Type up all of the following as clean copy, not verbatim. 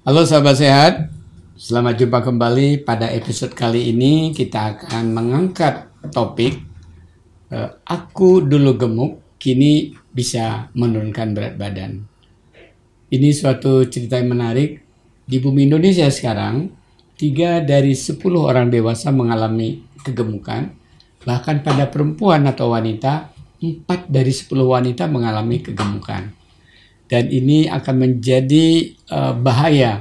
Halo sahabat sehat, selamat jumpa kembali. Pada episode kali ini kita akan mengangkat topik aku dulu gemuk, kini bisa menurunkan berat badan. Ini suatu cerita yang menarik. Di bumi Indonesia sekarang, 3 dari 10 orang dewasa mengalami kegemukan. Bahkan pada perempuan atau wanita, 4 dari 10 wanita mengalami kegemukan. Dan ini akan menjadi bahaya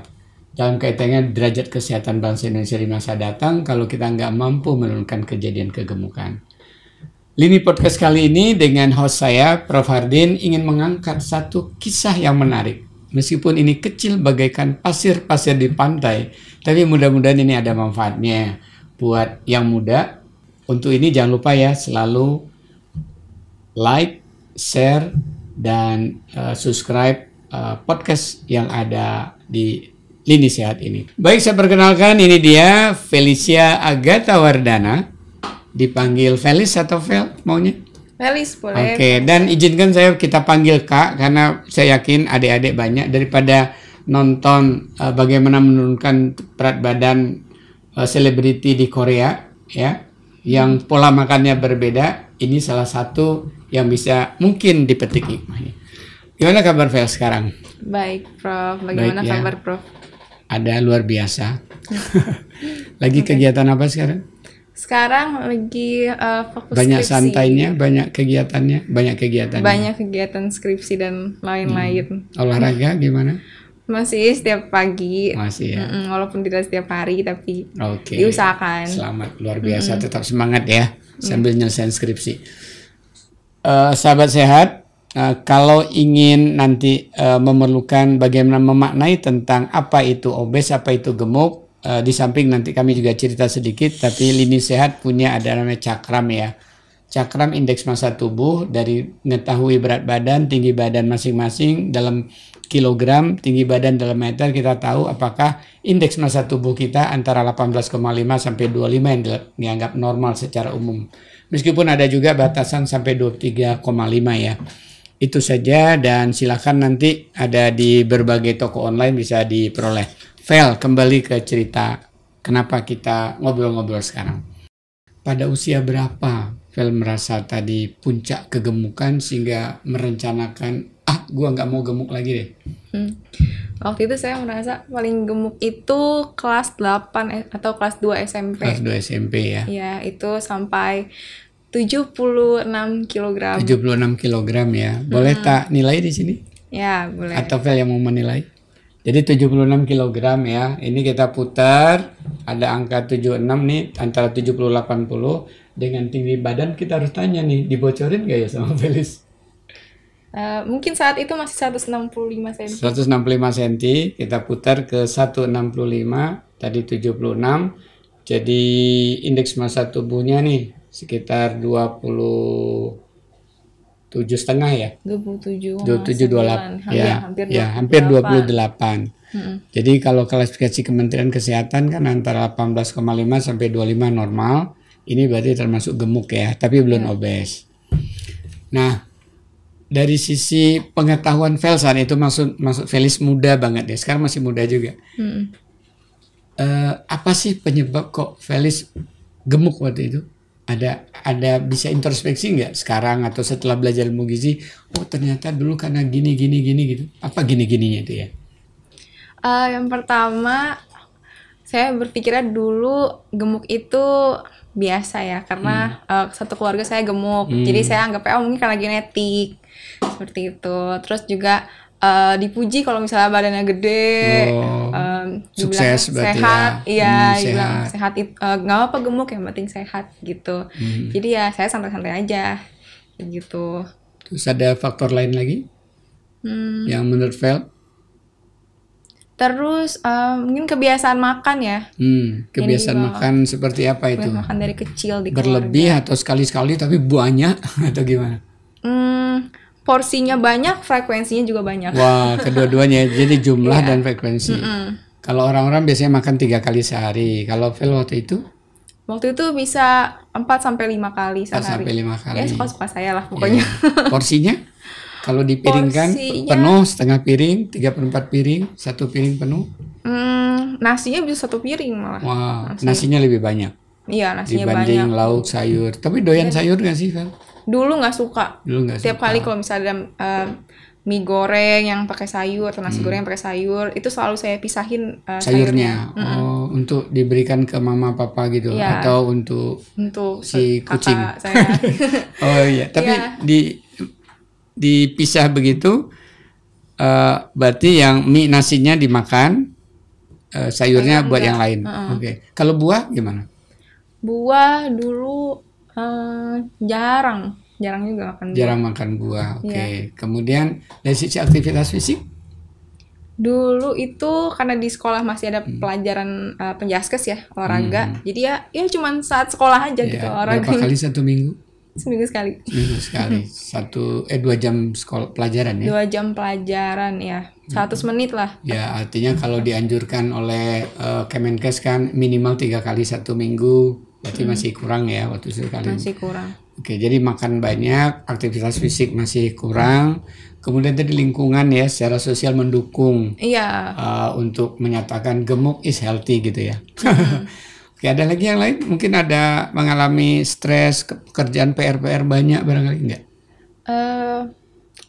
dalam kaitannya derajat kesehatan bangsa Indonesia di masa datang kalau kita nggak mampu menurunkan kejadian kegemukan. Lini podcast kali ini dengan host saya, Prof. Hardin, ingin mengangkat satu kisah yang menarik. Meskipun ini kecil bagaikan pasir-pasir di pantai, tapi mudah-mudahan ini ada manfaatnya buat yang muda. Untuk ini jangan lupa ya, selalu like, share, dan subscribe podcast yang ada di Lini Sehat ini. Baik, saya perkenalkan, ini dia Felicia Agatha Wardana. Dipanggil Felis atau Vel maunya? Felis boleh. Oke, dan izinkan kita panggil Kak, karena saya yakin adik-adik banyak daripada nonton bagaimana menurunkan berat badan selebriti di Korea, ya, yang pola makannya berbeda. Ini salah satu yang bisa mungkin dipetik hikmahnya. Gimana kabar Vel sekarang? Baik, Prof. Bagaimana Baik, ya. kabar, Prof? Ada luar biasa. Lagi kegiatan apa sekarang? Sekarang lagi fokus Banyak skripsi. santainya, banyak kegiatannya, banyak kegiatan. Banyak kegiatan skripsi dan lain-lain. Olahraga gimana? Masih setiap pagi. Masih ya. Walaupun tidak setiap hari, tapi Oke. diusahakan. Selamat, luar biasa. Tetap semangat ya sambil nyelesain skripsi. Sahabat sehat, kalau ingin nanti memerlukan bagaimana memaknai tentang apa itu obes, apa itu gemuk, di samping nanti kami juga cerita sedikit, tapi Lini Sehat punya ada namanya cakram ya. Cakram indeks massa tubuh, dari mengetahui berat badan, tinggi badan masing-masing dalam kilogram, tinggi badan dalam meter, kita tahu apakah indeks massa tubuh kita antara 18,5 sampai 25 yang dianggap normal secara umum. Meskipun ada juga batasan sampai 23,5 ya. Itu saja, dan silakan nanti ada di berbagai toko online bisa diperoleh. Vel, kembali ke cerita kenapa kita ngobrol-ngobrol sekarang. Pada usia berapa Vel merasa tadi puncak kegemukan sehingga merencanakan, gua nggak mau gemuk lagi deh. Waktu itu saya merasa paling gemuk itu kelas 8 atau kelas 2 SMP. Kelas 2 SMP ya. Ya, itu sampai 76 kilogram. 76 kilogram ya. Boleh tak nilai di sini? Ya, boleh. Atau Vel yang mau menilai? Jadi 76 kilogram ya. Ini kita putar, ada angka 76 nih, antara 70-80. Dengan tinggi badan kita harus tanya nih, dibocorin gak ya sama Felis? Mungkin saat itu masih 165 cm. 165 cm, kita putar ke 165, tadi 76. Jadi indeks massa tubuhnya nih sekitar 27,5 ya. 27, 27,28 ya, hampir 28. Jadi kalau klasifikasi Kementerian Kesehatan kan antara 18,5 sampai 25 normal. Ini berarti termasuk gemuk ya, tapi belum obes. Nah, dari sisi pengetahuan Vel saat itu, maksud Felis muda banget ya, sekarang masih muda juga. Apa sih penyebab kok Felis gemuk waktu itu? Ada bisa introspeksi nggak sekarang atau setelah belajar ilmu gizi? Oh ternyata dulu karena gini gitu. Apa gininya itu ya? Yang pertama, saya berpikirnya dulu gemuk itu biasa ya, karena satu keluarga saya gemuk. Jadi saya anggapnya mungkin karena genetik seperti itu. Terus juga dipuji kalau misalnya badannya gede, sukses berarti sehat, ya. Dibilang sehat itu nggak apa gemuk, yang penting sehat gitu. Jadi ya saya santai-santai aja gitu. Terus ada faktor lain lagi yang menurut Vel? Terus mungkin kebiasaan makan ya. Kebiasaan makan seperti apa itu? Kebiasaan makan dari kecil di berlebih keluarga. Atau sekali-sekali tapi banyak atau gimana? Porsinya banyak, frekuensinya juga banyak. Wah, kedua-duanya. Jadi jumlah dan frekuensi. Kalau orang-orang biasanya makan 3 kali sehari. Kalau Vel waktu itu? Waktu itu bisa 4-5 kali 4 sehari. sampai 5 kali. Ya suka-suka saya lah pokoknya. Porsinya? Kalau dipiringkan Porsinya- penuh, setengah piring, 3/4 piring, 1 piring penuh. Nasinya bisa 1 piring malah. Wah, nasinya lebih banyak Iya, nasinya dibanding banyak. lauk sayur. Tapi doyan sayur nggak sih, Vel? Dulu nggak suka. Dulu nggak Tiap suka. kali kalau misalnya ada mie goreng yang pakai sayur atau nasi goreng yang pakai sayur, itu selalu saya pisahin sayurnya. Oh, untuk diberikan ke mama papa gitu Iya. atau untuk untuk si kakak kucing. saya. Oh iya, tapi Iya. dipisah begitu, berarti yang mie nasinya dimakan, sayurnya buat yang lain. Oke. Kalau buah gimana? Buah dulu jarang juga makan buah. Jarang makan buah. Oke. Iya. Kemudian dari sisi aktivitas fisik, Dulu itu karena di sekolah masih ada pelajaran penjaskes ya, olahraga. Jadi ya cuman saat sekolah aja gitu ya, olahraga. berapa kali satu minggu? Seminggu sekali. Seminggu sekali. 2 jam sekolah pelajaran ya. 2 jam pelajaran ya. 100 menit lah. Ya, artinya kalau dianjurkan oleh Kemenkes kan minimal 3 kali satu minggu, berarti masih kurang ya waktu sekali. Masih kurang. Oke, jadi makan banyak, aktivitas fisik masih kurang. Kemudian tadi lingkungan ya, secara sosial mendukung Iya. untuk menyatakan gemuk is healthy gitu ya. Oke, ada lagi yang lain? Mungkin ada mengalami stres, pekerjaan PR banyak barangkali enggak?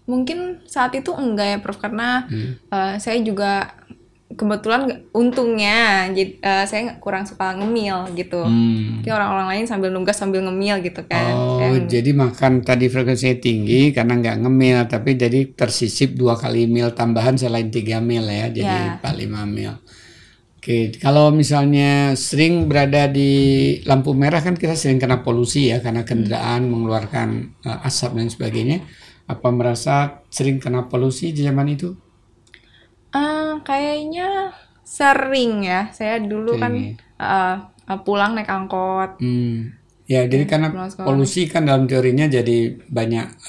Mungkin saat itu enggak ya Prof, karena saya juga kebetulan untungnya jadi saya kurang suka ngemil gitu. Kayak orang-orang lain sambil nunggas sambil ngemil gitu kan. Oh, jadi makan tadi frekuensinya tinggi karena nggak ngemil, tapi jadi tersisip 2 kali mil tambahan selain 3 mil ya, jadi 4-5 mil. Oke, kalau misalnya sering berada di lampu merah kan kita sering kena polusi ya, karena kendaraan mengeluarkan asap dan sebagainya. Apa merasa sering kena polusi di zaman itu? Kayaknya sering ya. Saya dulu kan pulang naik angkot. Ya, jadi karena polusi kan dalam teorinya jadi banyak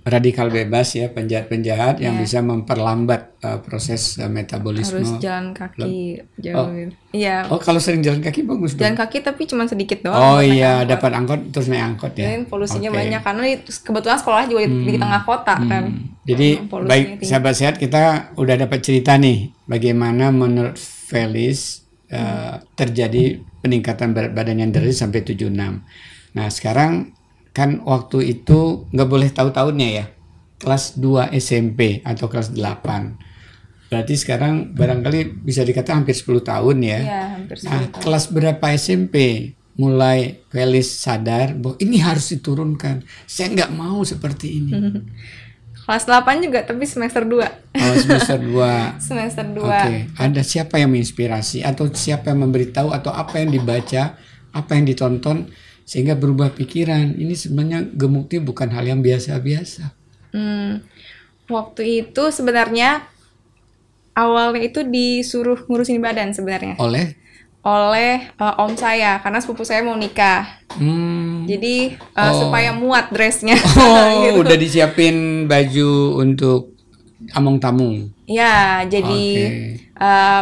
radikal bebas ya, penjahat-penjahat yang bisa memperlambat proses metabolisme. Harus jalan kaki jauh gitu. Iya. Oh, kalau sering jalan kaki bagus dong. Jalan kaki tapi cuma sedikit doang. Oh buat naik iya, angkot. dapat angkot terus naik angkot ya. Dan polusinya Oke. banyak karena kebetulan sekolah juga di tengah kota kan. Jadi Polusinya baik tinggi. sahabat sehat, kita udah dapat cerita nih bagaimana menurut Felis terjadi peningkatan berat badan yang dari sampai 76. Nah sekarang kan waktu itu nggak boleh tahu tahunnya ya, kelas 2 SMP atau kelas 8. Berarti sekarang barangkali bisa dikatakan hampir 10 tahun ya. Iya, hampir Nah, 10 tahun. kelas berapa SMP mulai Felis sadar bahwa ini harus diturunkan. Saya nggak mau seperti ini. Kelas 8 juga tapi semester 2. Oh, semester 2. Semester 2. Oke, ada siapa yang menginspirasi atau siapa yang memberitahu atau apa yang dibaca, apa yang ditonton sehingga berubah pikiran. Ini sebenarnya gemuk itu bukan hal yang biasa-biasa. Waktu itu sebenarnya awalnya itu disuruh ngurusin badan sebenarnya Oleh oleh om saya karena sepupu saya mau nikah. Jadi supaya muat dressnya. oh, udah disiapin baju untuk among tamu. Ya, jadi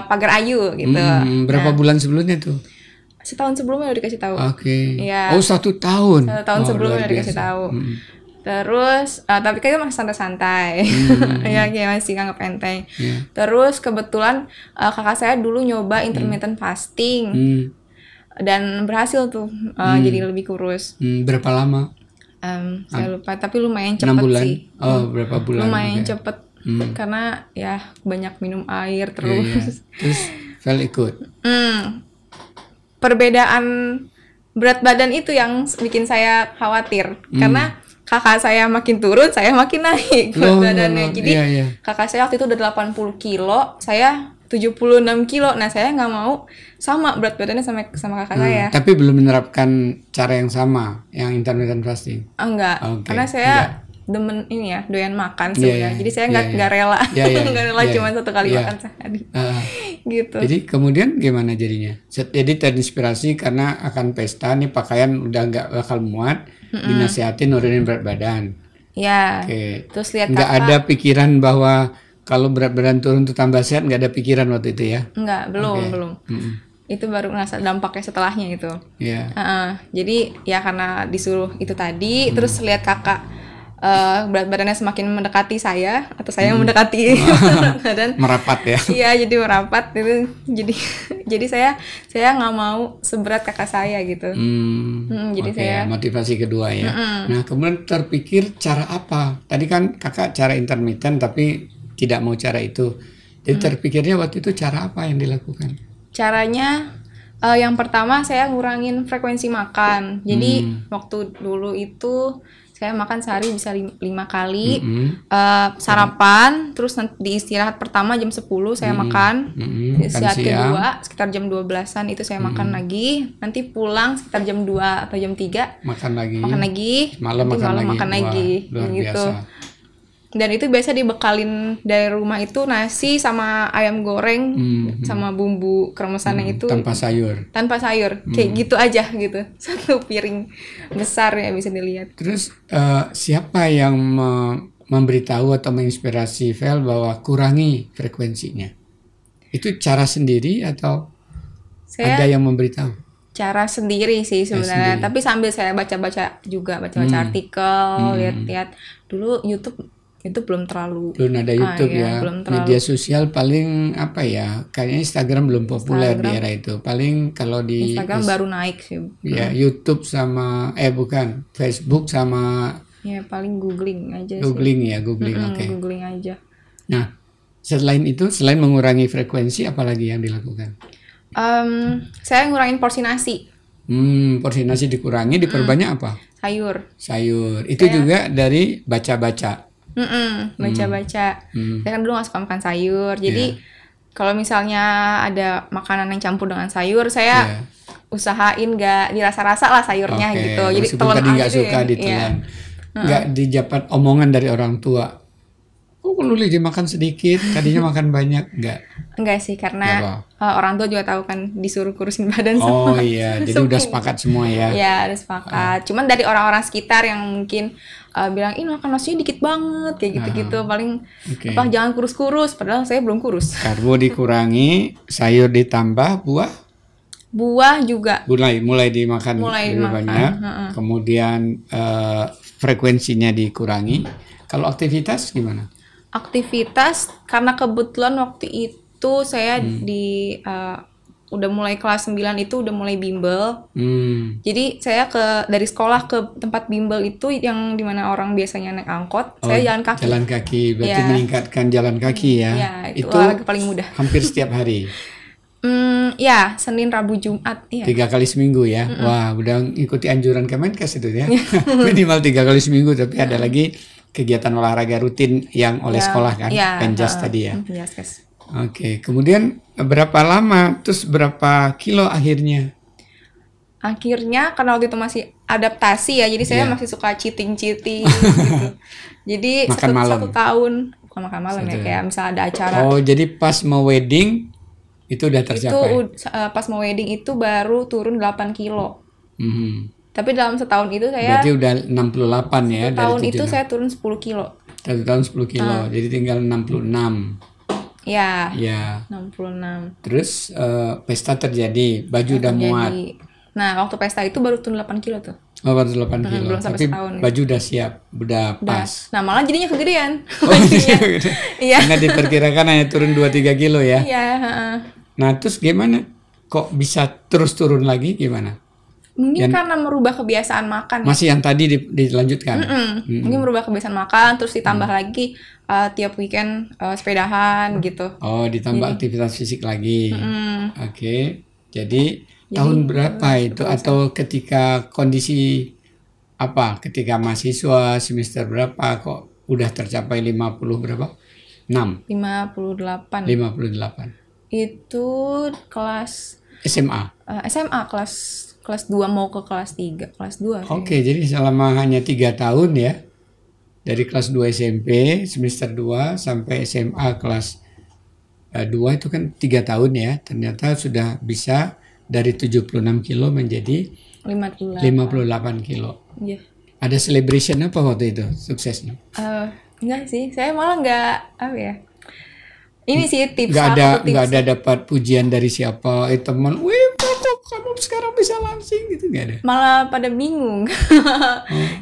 pagar ayu gitu. Berapa bulan sebelumnya tuh? Setahun sebelumnya udah dikasih tahu. Oke. Iya. Oh, 1 tahun. 1 tahun Oh, sebelumnya luar udah dikasih biasa. tahu. Terus tapi kayaknya masih santai-santai. Ya kayak masih nganggap enteng. Iya. Terus kebetulan kakak saya dulu nyoba intermittent fasting dan berhasil tuh jadi lebih kurus. Berapa lama? Saya lupa tapi lumayan 6 cepet bulan. sih. Oh, berapa bulan? Lumayan Oke. cepet karena ya banyak minum air Iya, terus. iya. Terus Vel ikut. Perbedaan berat badan itu yang bikin saya khawatir karena kakak saya makin turun, saya makin naik berat badannya. Jadi iya. kakak saya waktu itu udah 80 kilo, saya 76 kilo. Nah, saya nggak mau sama berat badannya sama kakak saya. Tapi belum menerapkan cara yang sama, yang intermittent fasting. Enggak, Oke, karena saya demen ini ya, doyan makan Iya, sebenarnya. iya. Jadi saya Iya, nggak rela, Iya, iya. nggak rela Iya, cuma 1 kali iya. makan sehari. Gitu. Jadi kemudian gimana jadinya? Jadi terinspirasi karena akan pesta nih pakaian udah nggak bakal muat, dinasihatin nurunin berat badan. Ya. Oke. Terus lihat Nggak kakak. ada pikiran bahwa kalau berat badan turun untuk tambah sehat, nggak ada pikiran waktu itu ya? Enggak, belum, Oke. belum. Itu baru ngerasa dampaknya setelahnya itu. Iya. Jadi ya karena disuruh itu tadi, terus lihat kakak berat badannya semakin mendekati saya atau saya mendekati berat badan. Merapat ya. Iya, jadi merapat itu. Jadi saya nggak mau seberat kakak saya gitu. Jadi Oke, saya motivasi kedua ya. Nah, kemudian terpikir cara apa? Tadi kan kakak cara intermittent tapi tidak mau cara itu. Jadi terpikirnya waktu itu cara apa yang dilakukan? caranya yang pertama saya ngurangin frekuensi makan. Jadi waktu dulu itu saya makan sehari bisa 5 kali. Sarapan, terus nanti di istirahat pertama jam 10 saya makan. Istirahat kedua sekitar jam 12-an itu saya makan lagi. Nanti pulang sekitar jam 2 atau jam 3 Makan lagi. Malam makan lagi. Wah, luar gitu. biasa. Dan itu biasa dibekalin dari rumah itu nasi sama ayam goreng sama bumbu kremesannya itu Tanpa sayur. kayak gitu aja gitu. Satu piring besar ya bisa dilihat. Terus siapa yang memberitahu atau menginspirasi Vel bahwa kurangi frekuensinya? Itu cara sendiri atau ada yang memberitahu? Cara sendiri sih sebenarnya, tapi sambil saya baca-baca juga, baca-baca artikel, lihat-lihat. Dulu YouTube itu belum ada YouTube ya. belum Media sosial paling apa ya? Kayaknya Instagram belum populer di era itu. Paling kalau di Instagram baru naik sih. Ya, YouTube sama bukan, Facebook sama ya paling googling aja googling sih. Oke. Googling aja. Nah, selain itu, selain mengurangi frekuensi, apalagi yang dilakukan? Saya ngurangin porsi nasi. Porsi nasi dikurangi, diperbanyak apa? Sayur. Itu juga dari baca-baca. Baca-baca. Saya kan dulu nggak suka makan sayur, jadi kalau misalnya ada makanan yang campur dengan sayur, saya usahain nggak dirasa-rasa lah sayurnya gitu. Jadi telan tadi nggak suka ditelan, nggak didapat omongan dari orang tua. Oh, lu dimakan sedikit, tadinya makan banyak, enggak sih, karena orang tua juga tahu kan disuruh kurusin badan semua. Oh iya, jadi udah sepakat semua ya. Ya, udah sepakat. Cuman dari orang-orang sekitar yang mungkin bilang, makan nasinya dikit banget, kayak gitu-gitu. Paling jangan kurus-kurus, padahal saya belum kurus. Karbo dikurangi, sayur ditambah, buah juga. Mulai dimakan lebih banyak. Kemudian frekuensinya dikurangi. Kalau aktivitas gimana? Aktivitas, karena kebetulan waktu itu saya udah mulai kelas 9 itu udah mulai bimbel. Jadi saya dari sekolah ke tempat bimbel itu yang dimana orang biasanya naik angkot, saya jalan kaki. Jalan kaki, berarti meningkatkan jalan kaki ya. Ya, itu olahraga paling mudah. Hampir setiap hari. Ya, Senin, Rabu, Jumat. 3 kali seminggu ya. Wah, udah ikuti anjuran Kemenkes itu ya. Minimal 3 kali seminggu, tapi ada lagi kegiatan olahraga rutin yang oleh sekolah kan, Penjas tadi ya. Oke, kemudian berapa lama, terus berapa kilo akhirnya? Akhirnya karena waktu itu masih adaptasi ya, jadi saya masih suka cheating gitu. Jadi satu tahun, bukan makan malam ya, kayak misalnya ada acara. Oh, jadi pas mau wedding itu udah tercapai? Itu pas mau wedding itu baru turun 8 kilo. Tapi dalam setahun itu saya... Berarti udah 68 ya? Tahun itu saya turun 10 kilo. 1 tahun 10 kilo, jadi tinggal 66. Ya, 66. Terus pesta terjadi, baju udah muat. Nah, waktu pesta itu baru turun 8 kilo tuh. Oh, baru 8 kilo. Belum sampai tapi setahun. Baju udah siap, udah pas. Nah, malah jadinya kegedean. Karena diperkirakan hanya turun 2-3 kilo ya? Iya. Nah, terus gimana? Kok bisa terus turun lagi, gimana? Mungkin karena merubah kebiasaan makan. Masih yang tadi dilanjutkan? Mungkin merubah kebiasaan makan, terus ditambah lagi tiap weekend sepedahan gitu. Oh, ditambah aktivitas fisik lagi. Oke. Jadi tahun berapa itu? Atau ketika kondisi apa? Ketika mahasiswa semester berapa kok udah tercapai 50 berapa? 6? 58. Itu kelas SMA? SMA kelas 2 mau ke kelas 3, kelas 2. Oke, jadi selama hanya 3 tahun ya. Dari kelas 2 SMP semester 2 sampai SMA kelas 2 itu kan 3 tahun ya. Ternyata sudah bisa dari 76 kilo menjadi 58 kilo. Iya. Ada celebration apa waktu itu suksesnya? Enggak sih, saya malah enggak apa ya. Ini sih tips Nggak ada dapat pujian dari siapa, teman, wih kok kamu sekarang bisa langsing gitu. nggak ada? Malah pada bingung.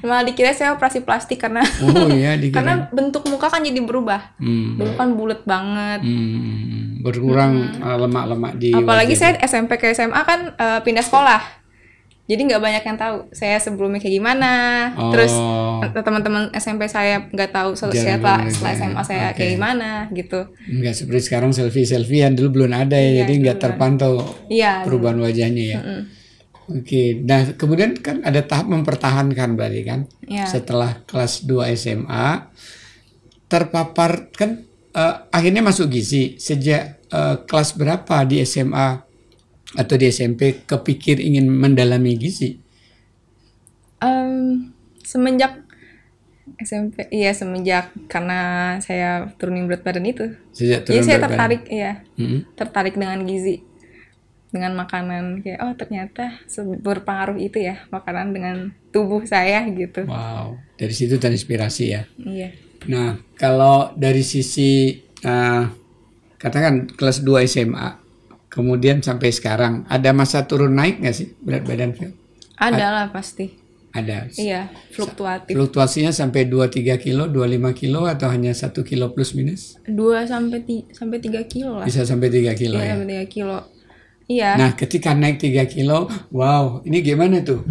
Malah dikira saya operasi plastik karena Oh iya, dikira. karena bentuk muka kan jadi berubah. Dulu kan bulat banget. Berkurang lemak-lemak di Apalagi wajah. saya SMP ke SMA kan pindah sekolah. Jadi nggak banyak yang tahu saya sebelumnya kayak gimana. Terus teman-teman SMP saya nggak tahu Jarang setelah kenal saya. SMA saya Oke. kayak gimana gitu. Nggak seperti sekarang selfie-selfiean, dulu belum ada ya, jadi nggak terpantau Iya. perubahan wajahnya ya. Oke, nah kemudian kan ada tahap mempertahankan berarti kan? Iya. Setelah kelas 2 SMA, terpapar kan akhirnya masuk gizi. Sejak kelas berapa di SMA atau di SMP kepikir ingin mendalami gizi? Semenjak SMP, iya semenjak karena saya turunin berat badan itu. Sejak Jadi turun saya berat badan. tertarik, iya, Mm-mm. tertarik dengan gizi, dengan makanan. Kayak oh ternyata berpengaruh itu ya makanan dengan tubuh saya gitu. Wow, dari situ terinspirasi ya. Iya. Nah, kalau dari sisi katakan kelas 2 SMA, kemudian sampai sekarang, ada masa turun naik nggak sih berat badan, Phil? Ada lah pasti. Ada. Iya, fluktuatif. Fluktuasinya sampai 2-3 kilo, 25 kilo, atau hanya 1 kilo plus minus? 2 sampai 3 kilo lah. Bisa sampai 3 kilo Iya, ya. sampai 3 kilo. Iya. Nah, ketika naik 3 kilo, wow, ini gimana tuh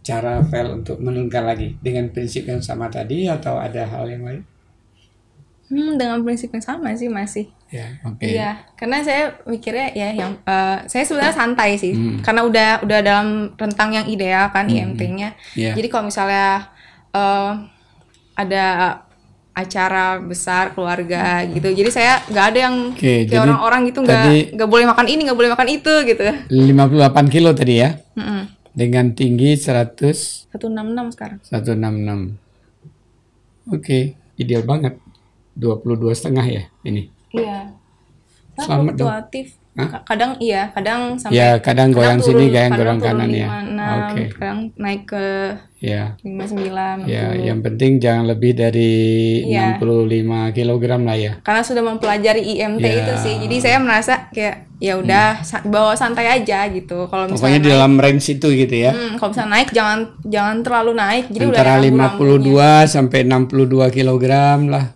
cara Phil untuk menurunkan lagi? Dengan prinsip yang sama tadi atau ada hal yang lain? Dengan prinsip yang sama sih masih. Ya, oke. Iya, karena saya mikirnya ya yang saya sebenarnya santai sih, karena udah dalam rentang yang ideal kan IMT-nya. Iya. Jadi kalau misalnya ada acara besar keluarga gitu, jadi saya nggak ada yang Oke, kayak jadi orang-orang gitu tadi- nggak boleh makan ini, nggak boleh makan itu gitu. 58 kilo tadi ya? Mm-mm. Dengan tinggi 100 166 sekarang. 166. Oke, ideal banget. 22,5 ya ini. Iya. Nah, Selamat dong. fluktuatif. Hah? Kadang iya, kadang sampai Ya, kadang goyang turun, sini, kadang kadang goyang kanan ya. 56, Oke. kadang naik ke Ya. 59. Ya, yang penting jangan lebih dari Iya. 65 kilogram lah ya. Karena sudah mempelajari IMT Ya. itu sih, jadi saya merasa kayak ya udah bawa santai aja gitu. Kalau Pokoknya misalnya di dalam range itu gitu ya. kalau misalnya naik jangan terlalu naik, jadi Antara udah 52 sampai 62 kilogram lah.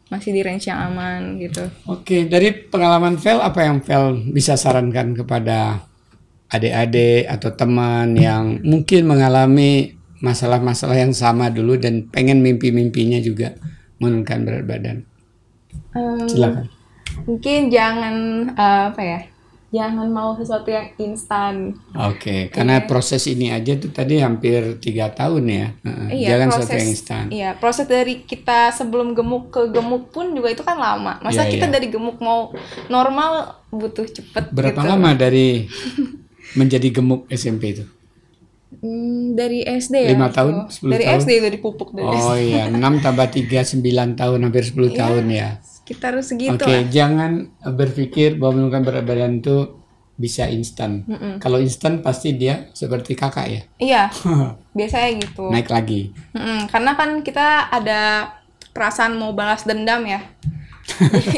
masih di range yang aman gitu. Oke, dari pengalaman Vel, apa yang Vel bisa sarankan kepada adik-adik atau teman yang mungkin mengalami masalah-masalah yang sama dulu dan pengen mimpi-mimpinya juga menurunkan berat badan? Silakan. Mungkin jangan jangan mau sesuatu yang instan. Oke, karena proses ini aja tuh tadi hampir 3 tahun ya. Iya, Jangan sesuatu yang instan. Iya, proses dari kita sebelum gemuk ke gemuk pun juga itu kan lama. Masa Iya, kita iya. dari gemuk mau normal butuh cepet Berapa gitu. lama dari menjadi gemuk SMP itu? Dari SD ya. 5 tahun, 10 dari tahun? SD udah dipupuk dari SD. Oh iya, 6 tambah 3, 9 tahun, hampir 10 tahun ya. Sekitar segitu Oke, lah. jangan berpikir bahwa menurunkan berat badan itu bisa instan. Kalau instan pasti dia seperti kakak ya, Iya, biasanya gitu. naik lagi. Karena kan kita ada perasaan mau balas dendam ya.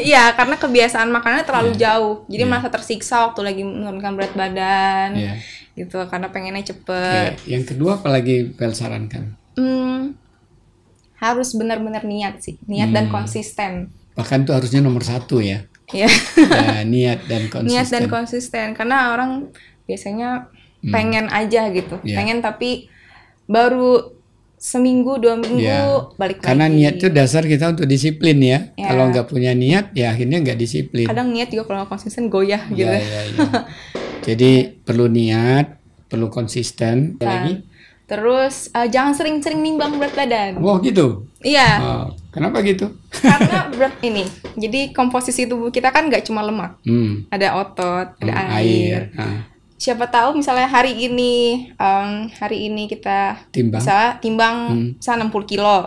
Iya, karena kebiasaan makannya terlalu jauh. Jadi merasa tersiksa waktu lagi menurunkan berat badan. Iya. Gitu, karena pengennya cepet. Oke, yang kedua apalagi Vel sarankan? Harus benar-benar niat sih. Niat dan konsisten. Bahkan itu harusnya nomor 1 ya. Iya. Ya, niat dan konsisten. Niat dan konsisten. Karena orang biasanya pengen aja gitu. Iya. Pengen tapi baru seminggu, 2 minggu Iya. balik Karena lagi. niat itu dasar kita untuk disiplin ya. Ya. Kalau nggak punya niat, ya akhirnya nggak disiplin. Kadang niat juga kalau nggak konsisten goyah gitu. Ya, ya, ya. Jadi perlu niat, perlu konsisten. Ada lagi? Terus jangan sering-sering nimbang berat badan. Wah gitu. Iya, Oh, kenapa gitu? karena berat ini. Jadi komposisi tubuh kita kan nggak cuma lemak, ada otot, ada air. Nah, Siapa tahu misalnya hari ini kita timbang. bisa timbang bisa 60 kilo.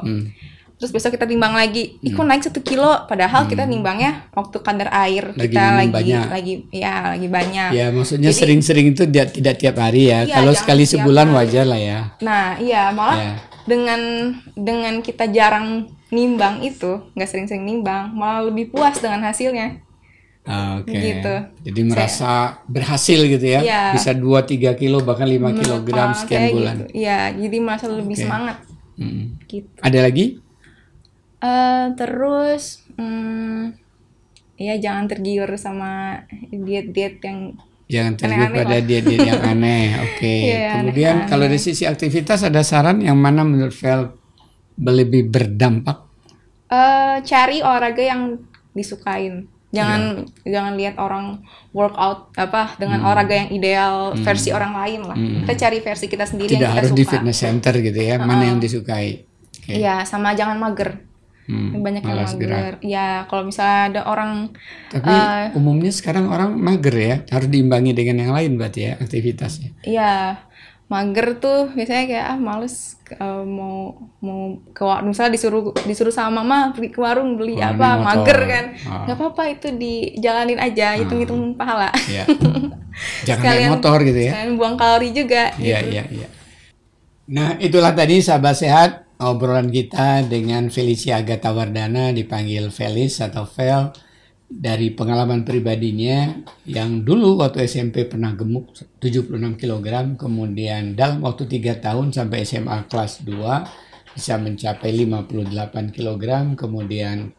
Terus besok kita timbang lagi, kok naik 1 kilo? Padahal kita nimbangnya waktu kadar air Lagi kita minum banyak. lagi banyak. Ya maksudnya Jadi- sering-sering itu tidak tiap hari ya. Iya, Kalau jangan sekali tiap sebulan hari. wajar lah ya. Nah, iya malah Ya. dengan kita jarang nimbang itu, nggak sering-sering nimbang, malah lebih puas dengan hasilnya. Oke. Gitu. Jadi merasa berhasil gitu ya. Iya. Bisa 2-3 kilo bahkan 5 kilogram sekian Kayak bulan. gitu. Iya, jadi merasa lebih Oke. semangat. Hmm. Gitu. Ada lagi? Terus, ya jangan tergiur sama diet-diet yang Jangan tergiur aneh-aneh pada lah. diet-diet yang aneh. Oke. Iya, Kemudian aneh-aneh. kalau dari sisi aktivitas ada saran yang mana menurut Vel lebih berdampak? Cari olahraga yang disukain. Jangan lihat orang workout dengan olahraga yang ideal versi orang lain lah. Kita cari versi kita sendiri Tidak yang kita harus di suka. fitness center gitu ya. Mana yang disukai? Oke. Iya, sama jangan mager. Banyak yang malas mager. Ya, kalau misalnya ada orang Tapi umumnya sekarang orang mager ya, harus diimbangi dengan yang lain berarti ya aktivitasnya. ya mager tuh biasanya kayak males mau ke warung, misalnya disuruh sama mama pergi ke warung beli Wah, apa, ini motor. mager kan. Nggak apa-apa, itu dijalanin aja, hitung-hitung pahala. Iya. Jangan naik motor gitu ya. Sekalian buang kalori juga. Iya, iya, iya. Nah, itulah tadi sahabat sehat obrolan kita dengan Felicia Agatha Wardana, dipanggil Felis atau Vel, dari pengalaman pribadinya yang dulu waktu SMP pernah gemuk 76 kg, kemudian dalam waktu 3 tahun sampai SMA kelas 2 bisa mencapai 58 kg, kemudian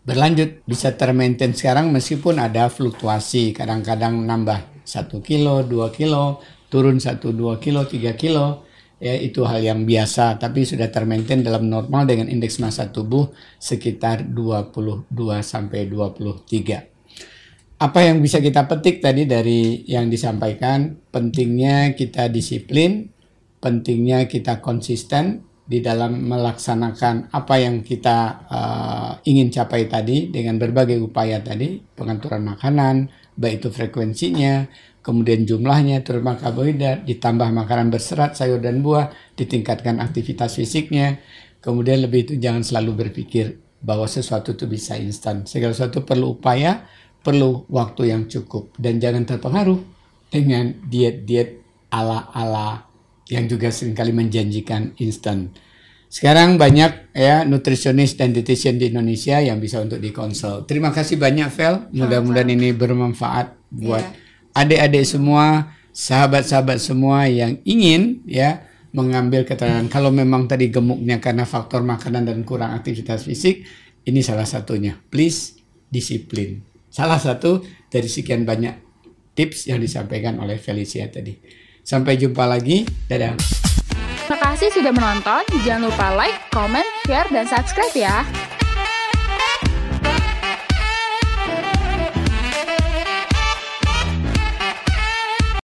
berlanjut bisa termaintain sekarang meskipun ada fluktuasi, kadang-kadang nambah 1 kilo, 2 kilo, turun 1-2 kilo, 3 kilo. Ya, itu hal yang biasa, tapi sudah termaintain dalam normal dengan indeks massa tubuh sekitar 22 sampai 23. Apa yang bisa kita petik tadi dari yang disampaikan? Pentingnya kita disiplin, pentingnya kita konsisten di dalam melaksanakan apa yang kita ingin capai tadi dengan berbagai upaya tadi, pengaturan makanan, baik itu frekuensinya, kemudian jumlahnya, terutama karbohidrat, ditambah makanan berserat, sayur dan buah, ditingkatkan aktivitas fisiknya, kemudian lebih itu jangan selalu berpikir bahwa sesuatu itu bisa instan. Segala sesuatu perlu upaya, perlu waktu yang cukup, dan jangan terpengaruh dengan diet-diet ala-ala yang juga seringkali menjanjikan instan. Sekarang banyak ya nutrisionis dan dietitian di Indonesia yang bisa untuk dikonsul. Terima kasih banyak Vel, mudah-mudahan ini bermanfaat buat adik-adik semua, sahabat-sahabat semua yang ingin ya mengambil keterangan. Kalau memang tadi gemuknya karena faktor makanan dan kurang aktivitas fisik, ini salah satunya. Please disiplin. Salah satu dari sekian banyak tips yang disampaikan oleh Felicia tadi. Sampai jumpa lagi. Dadah. Terima kasih sudah menonton. Jangan lupa like, comment, share, dan subscribe ya.